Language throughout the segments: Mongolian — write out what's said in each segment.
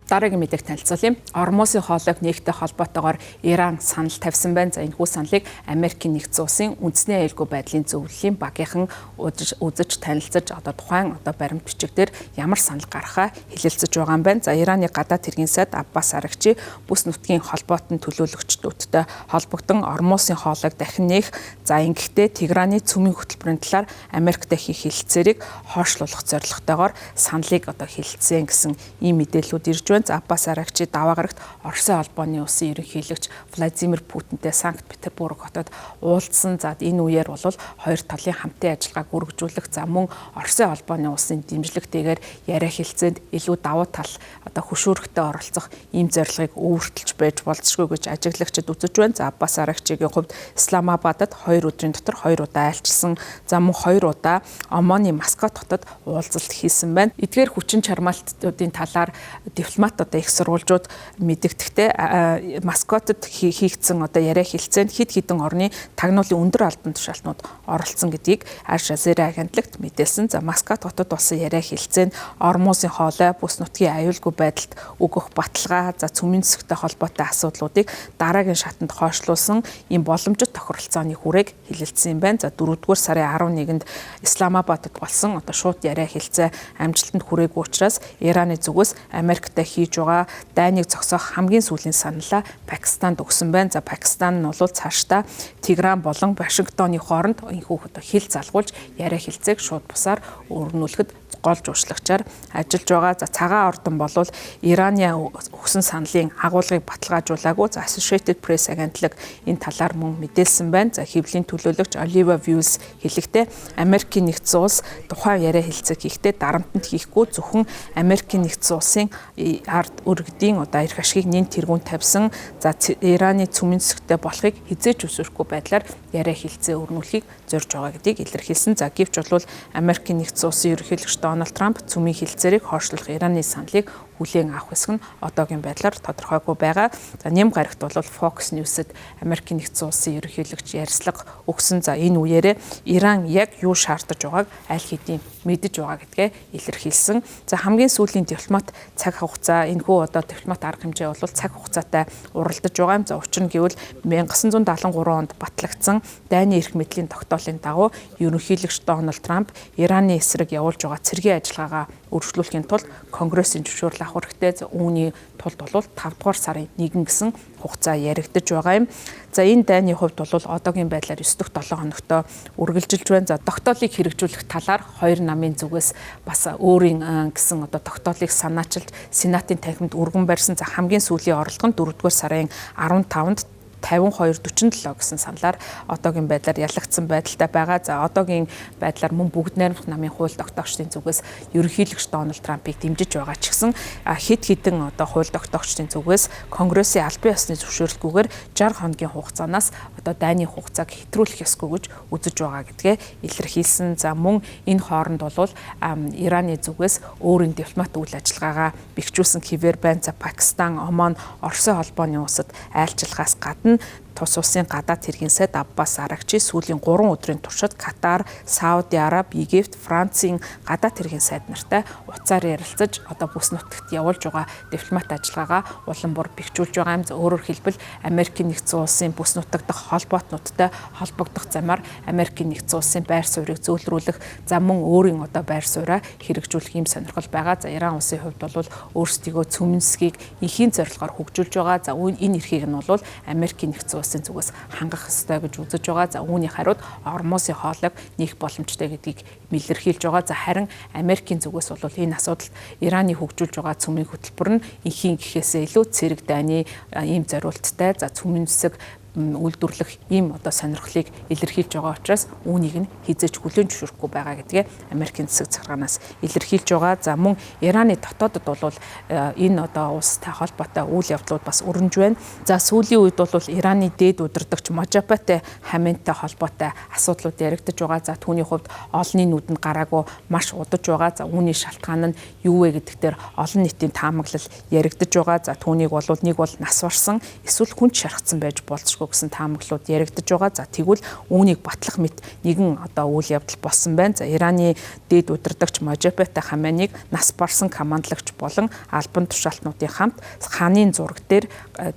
Дараагийн мэдээг танилцуулъя. Ормосын хоолойг нэгтэй холбоотойгоор Иран санал тавьсан байна. За энэ хүү саналыг Америкийн нэгдсэн улсын үндэсний аюулгүй байдлын зөвлөлийн багийнхан үзэж танилцаж тухайн баримт бичигдэр ямар санал гаргахаа хэлэлцэж байгаа юм байна. За Ираны гадаад хэргийн сайд Аббас Арагчи бүс нутгийн холбоотон төлөөлөгчдүүдтэй холбогдсон ормосын хоолойг дахин нээх. За ингэхдээ Тегераны цөмийн хөтөлбөрийн талаар Америктэй хийх хэлэлцээрийг хойшлуулах зорилготойгоор саналыг хэлэлцсэн гэсэн ийм мэдээллүүд ирж байна. Аббас Арагчи даваа гарагт Оросын холбооны улсын ерөнхийлөгч Владимир Путинтэй Санкт-Петербург хотод уулзсан. За энэ үеэр бол хоёр талын хамтын ажиллагааг үргэлжлүүлэх мөн Оросын холбооны улсын дэмжлэгтэйгээр яриа хэлцээнд илүү давуу тал хөшөөрөхтэй оролцох ийм зорилгыг өөртөлж байж болзошгүй гэж ажиглагчид үзэж байна. За Аббас Арагчигийн хувьд Исламабадад 2 өдрийн дотор 2 удаа айлчилсан. За мөн 2 удаа Оманы Маскат хотод уулзалт хийсэн байна. Эдгээр хүчин чармаалтуудын талаар дипломат их сурвалжууд мэдэгдэхдээ Маскотод хийгдсэн яриа хэлцээнд хэд хэдэн орны тагнуулын өндөр албан тушаалтнууд оролцсон гэдгийг Аль Жазира агентлагт мэдээлсэн. За Маскат хотод болсон яриа хэлцээнд ормосын хоолой, бүс нутгийн аюулгүй байдалд өгөх баталгаа, за цөмийн засагтай холбоотой асуудлуудыг дараагийн шатанд хойшлуулсан ийм боломжит тохиролцооны хүрээг хэлэлцсэн юм байна. За 4-р сарын 11-нд Исламабадад болсон шууд яриа хэлцээ амжилтанд хүрээгүй учраас Ираны зүгээс Америктэй хийж байгаа дайныг зогсоох хамгийн сүүлийн саналаа Пакистанд өгсөн байна. За Пакистан нь бол цаашдаа Тегеран болон Вашингтоны хооронд энэхүү хил залгуулж яриа хэлцээг шууд бусаар өргөнүүлэхэд гол жуулчлагчаар ажиллаж байгаа. За цагаан ордон болвол Ираны өгсөн саналын агуулгыг баталгаажуулаагүй. За Associated Press агентлаг энэ талаар мөн мэдээлсэн байна. За хэвлэлийн төлөөлөгч Oliver Views хэлэхдээ Америкийн нэгдсэн улс тухайн яриа хэлцээг хийхдээ дарамтанд хийхгүй зөвхөн Америкийн нэгдсэн улсын ард өргөдийн эрх ашгийг нэн тэргүүнд тавьсан. За Ираны цөмийн засагтай болохыг хизээж өсөхгүй байдлаар яриа хэлцээ өрнүүлэхийг зорж байгаа гэдгийг илэрхийлсэн. За гэвч бол Америкийн нэгдсэн улсын ерөнхийлөгч Дональд Трамп цөмийн хэлцээрийг хойшлуулах Ираны саналыг хүлээн авах хэсэг нь одоогийн байдлаар тодорхойгүй байгаа. За нэм гарагт бол Fox News-д Америкийн нэгдсэн улсын ерөнхийлөгч ярилцлага өгсөн. За энэ үеэрээ Иран яг юу шаардаж байгааг аль хэдийн мэдэж байгаа гэдгээ илэрхийлсэн. За хамгийн сүүлийн дипломат цаг хугацаа энэхүү дипломат арга хэмжээ бол цаг хугацаатай уралдаж байгаа юм. За учир нь гэвэл 1973 онд батлагдсан дайны эрх мэдлийн тогтоолын дагуу ерөнхийлөгч Дональд Трамп Ираны эсрэг явуулж байгаа цэргийн ажиллагаагаа өргөжлүүлэхийн тулд Конгрессийн зөвшөөрлийг авах хэрэгтэй. Үүний тулд бол 5-р сарын 1 гэсэн хугацаа яригдж байгаа юм. За энэ дайны хувьд бол одоогийн байдлаар 9-7 хоногт үргэлжилж байна. За тогтоолыг хэрэгжүүлэх талаар хоёр намын зүгээс бас өөрийн гэсэн тогтоолыг санаачилж Сенатын танхимд өргөн барьсан. За хамгийн сүүлийн орлого нь 4-р сарын 15-нд 52-47 гэсэн саналаар одоогийн байдлаар ялагдсан байдалтай байгаа. За одоогийн байдлаар мөн бүгд найрамдах намын хууль тогтоогчдын зүгээс ерөнхийлөгч Дональд Трампыг дэмжиж байгаа ч гэсэн хэд хэдэн хууль тогтоогчдын зүгээс Конгрессийн албан ёсны зөвшөөрлгүйгээр 60 хоногийн хугацаанаас дайны хугацааг хэтрүүлэх ёсгүй гэж үзэж байгаа гэдгээ илэрхийлсэн. За мөн энэ хооронд бол Ираны зүгээс өөрийн дипломат үйл ажиллагаагаа бэхжүүлсэн хэвээр байна. За Пакистан, Оман, Оросын холбооны улсад айлчилгаас гадна тус улсын гадаад хэргийн сайд Аббас Арагчи сүүлийн 3 өдрийн туршид Катар, Сауди Араби, Египт, Францын гадаад хэргийн сайд нартай уцаар ярилцаж бүс нутагт явуулж байгаа дипломат ажиллагаагаа улам бүр бэхжүүлж байгаа юм. Өөрөөр хэлбэл Америкийн нэгдсэн улсын бүс нутаг дахь холбоотнуудтай холбогдох замаар Америкийн нэгдсэн улсын байр суурийг зөөлрүүлэх, за мөн өөрийн байр сууриа хэрэгжүүлэх юм сонирхол байгаа. За Иран улсын хувьд бол өөрсдийгөө цөмийн засгийг эхийн зорилгоор хөгжүүлж байгаа. За энэ эрхийг нь бол Америкийн нэгдсэн улсын зүгээс хангах ёстой гэж үзэж байгаа. За үүний хариуд ормосын хоолойг нээх боломжтой гэдгийг илэрхийлж байгаа. За харин Америкийн зүгээс бол энэ асуудалд Ираны хөгжүүлж байгаа цөмийн хөтөлбөр нь эхийн гэхээсээ илүү цэрэг дайны ийм зориулттай. За цөмийн засаг үйлдвэрлэх ийм сонирхлыг илэрхийлж байгаа учраас үүнийг нь хизээч хүлээн зөвшөөрөхгүй байгаа гэдгээ Америкийн засаг захиргаанаас илэрхийлж байгаа. За мөн Ираны дотоодод бол энэ улстай холбоотой үйл явдлууд бас өрнөж байна. За сүүлийн үед бол Ираны дээд удирдагч Можаббат Хаминтай холбоотой асуудлууд яригдж байгаа. За түүний хувьд олонний нүдэнд гараагүй маш удаж байгаа. За үүний шалтгаан нь юу вэ гэдэг дээр олон нийтийн таамаглал яригдж байгаа. За түүнийг бол нэг бол нас барсан, эсвэл хүнд шархсан байж болзошгүй байлшгүй гэсэн таамаглалууд яригдж байгаа. За тэгвэл үүнийг батлах мэт нэгэн үйл явдал болсон байна. За Ираны дээд удирдагч Можаббет Хаменеиг нас барсан командлагч болон албан тушаалтнуудын хамт хааны зураг дээр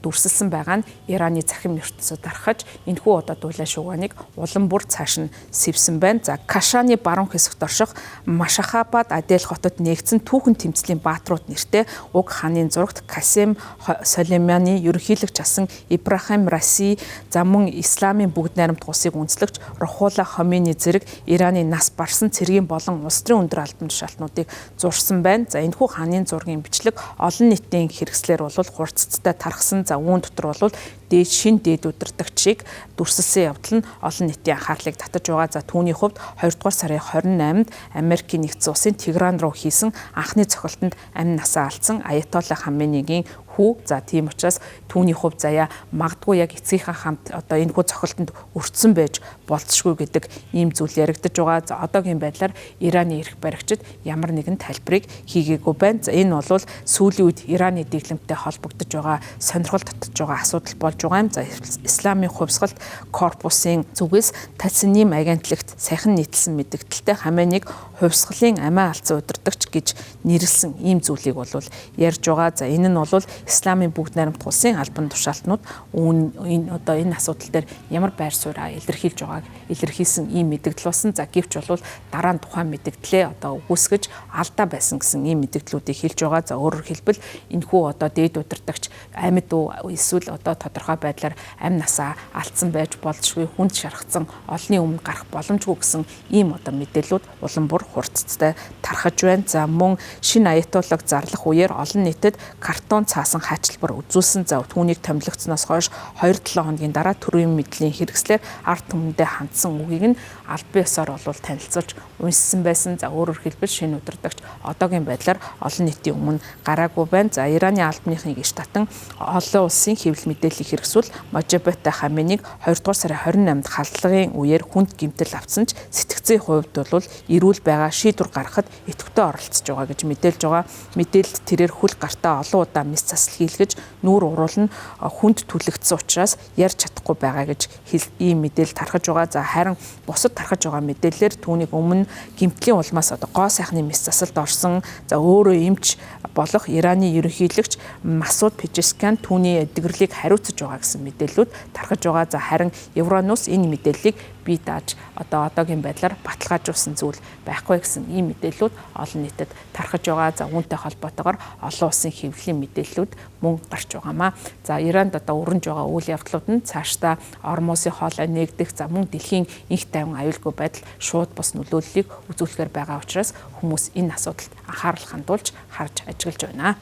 дүрсэлсэн байгаа нь Ираны цахим ертөнцөд дарахж энэхүү дуулаа шугааныг улам бүр цааш нь сэвсэн байна. За Кашаны баруун хэсэгт орших Машахабад Адель хотод нэгдсэн түүхэн тэмцлийн бааtruуд нэртэй уг хааны зурагт Касем Сулейманы ерөнхийлөгч асан Ибрахим Раси за мөн Исламын бүгд найрамд улсыг үндэслэгч Рухулла Хомейни зэрэг Ираны нас барсан цэргийн болон улс төрийн өндөр албан тушаалтнуудыг зурсан байна. За энэхүү хааны зургийн бичлэг олон нийтийн хэрэгслэр бол хурцтай тархсан. За үүн дотор бол дээд удирдагчийг дүрсэлсэн явдал нь олон нийтийн анхаарлыг татаж байгаа. За түүний хувьд 2 дугаар сарын 28-нд Америкийн нэгдсэн улсын Тегеран руу хийсэн анхны цохилтонд амь насаа алдсан Аятолла Хаменегийн хүү. За тийм учраас түүний хувь заяа магадгүй яг эцгийнхээ хамт энэхүү цохилтонд өртсөн байж болцшгүй гэдэг ийм зүйл яригдж байгаа. За одоогийн байдлаар Ираны эрх баригчид ямар нэгэн тайлбарыг хийгээгүй байна. За энэ бол сүүлийн үед Ираны дэглэмтэй холбогдож байгаа сонирхол татж байгаа асуудал болж байгаа юм. За Исламын хувьсгалт корпусын зүгээс Тасним агентлагт саяхан нийтэлсэн мэдээлэлтэй Хаменеиг хувьсгалын амиа алдсан удирдагч гэж нэрлсэн ийм зүйлийг бол ярьж байгаа. За энэ нь бол Исламын бүгд найрамд улсын албан тушаалтнууд энэ асуудал дээр ямар байр сууриа илэрхийлж байгааг илэрхийлсэн ийм мэдээлэл болсон. За гэвч бол дараа нь тухайн мэдээлэлээ үгүйсгэж алдаа байсан гэсэн ийм мэдээллүүдийг хэлж байгаа. За өөрөөр хэлбэл энэхүү дээд удирдагч амьд эсвэл тодорхой байдлаар амь насаа алдсан байж болзошгүй хүнд шархсан олонний өмнө гарах боломжгүй гэсэн ийм мэдээллүүд улам бүр хурцтай тархаж байна. За мөн шинэ аятоллог зарлах үеэр олон нийтэд картон цаасан хаачилбар үзүүлсэн. За түүнийг томилогдсноос хойш 2-7 хоногийн дараа төрийн мэдлийн хэрэгслэр ард түмэндээ хандсан үгийг нь аль бие ёсоор танилцуулж уншсан байсан. За өөрөөр хэлбэл шинэ удирдагч одоогийн байдлаар олон нийтийн өмнө гараагүй байна. За Ираны албаныхын гишт татан олон улсын хэвлэл мэдээллийг хэрэгсүүл Можаббет Хаменеиг 2 дугаар сарын 28-нд халдлагын үеэр хүнд гэмтэл авсан ч сэтгцийн хувьд бол эрүүл байгаа шийдвэр гаргахад идэвхтэй оролцож байгаа гэж мэдээлж байгаа. Мэдээлэлд тэрээр хөл гартаа олон удаа мэс засал хийлгэж нүүр уруулна хүнд түлэгдсэн учраас ярьж чадахгүй байгаа гэж ийм мэдээлэл тархаж байгаа. За харин бусад тархаж байгаа мэдээлэлээр түүнийг өмнө гэмтлийн улмаас гоо сайхны мэс засалд орсон. За өөрөө эмч болох Ираны ерөнхийлөгч Масуд Пежескян түүний эдгэрлийг хариуцаж байгаа гэсэн мэдээллүүд тархаж байгаа. За харин Евронус энэ мэдээллийг бие дааж одоогийн байдлаар баталгаажуулсан зүйл байхгүй гэсэн ийм мэдээллүүд олон нийтэд тархаж байгаа. За үүнтэй холбоотойгоор олон улсын хэвлэлийн мэдээллүүд мөн гарч байгаамаа. За Иранд өрнөж байгаа үйл явдлууд нь цаашдаа Ормосын хоолой нээгдэх за мөн дэлхийн инх тайван аюулгүй байдал шууд бос нөлөөллийг үзүүлэхээр байгаа учраас хүмүүс энэ асуудалд анхаарал хандуулж харж ажиглаж байна.